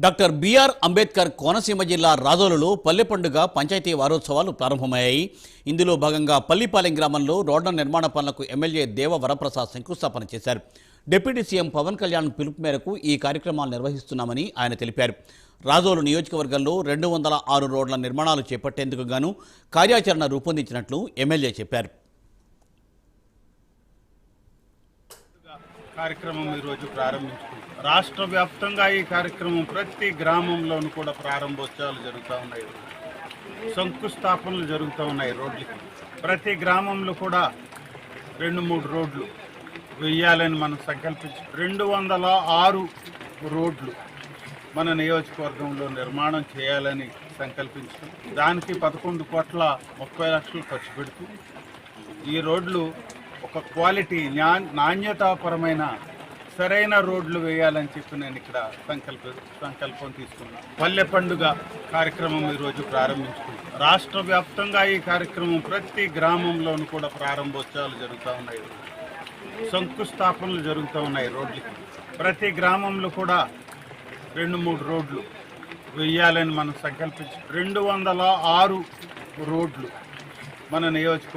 Doctor BR Ambedkar Konaseema జిల్లా రాజోలులో పల్లె పండుగ పంచాయతీ వారోత్సవాలు ప్రారంభమయ్యాయి. ఇందులో భాగంగా పల్లిపాలెం గ్రామంలో రోడ్ల నిర్మాణ పనులకు ఎమ్మెల్యే దేవ వరప్రసాద్ శంకుస్థాపన చేశారు. డిప్యూటీ సీఎం పవన్ కళ్యాణ్ పిలుపు మేరకు ఈ కార్యక్రమాలు నిర్వహిస్తున్నామని ఆయన తెలిపారు. రాజోలు నియోజకవర్గంలో 206 రోడ్ల నిర్మాణాలు చేపట్టేందుకు గాను కార్యాచరణ రూపొందించినట్లు ఎమ్మెల్యే చెప్పారు. కార్యక్రమం ఈరోజు ప్రారంభించుకుంటాం. రాష్ట్ర వ్యాప్తంగా ఈ కార్యక్రమం ప్రతి గ్రామంలోనూ కూడా ప్రారంభోత్సవాలు జరుగుతూ ఉన్నాయి, శంకుస్థాపనలు జరుగుతూ ఉన్నాయి. రోడ్లకి ప్రతి గ్రామంలో కూడా 2-3 రోడ్లు వేయాలని మనం సంకల్పించి 206 రోడ్లు మన నియోజకవర్గంలో నిర్మాణం చేయాలని సంకల్పించాం. దానికి 11,30,00,000 ఖర్చు పెడుతూ ఈ రోడ్లు ఒక క్వాలిటీ నాణ్యతాపరమైన సరైన రోడ్లు వేయాలని చెప్పి నేను ఇక్కడ సంకల్పం తీసుకున్నాను. పల్లె పండుగ కార్యక్రమం ఈరోజు ప్రారంభించుకుంటాం. రాష్ట్ర వ్యాప్తంగా ఈ కార్యక్రమం ప్రతి గ్రామంలోనూ కూడా ప్రారంభోత్సవాలు జరుగుతూ ఉన్నాయి, శంకుస్థాపనలు జరుగుతూ ఉన్నాయి. రోడ్లకి ప్రతి గ్రామంలో కూడా 2-3 రోడ్లు వేయాలని మనం సంకల్పించి 206 రోడ్లు మన నియోజకవర్గం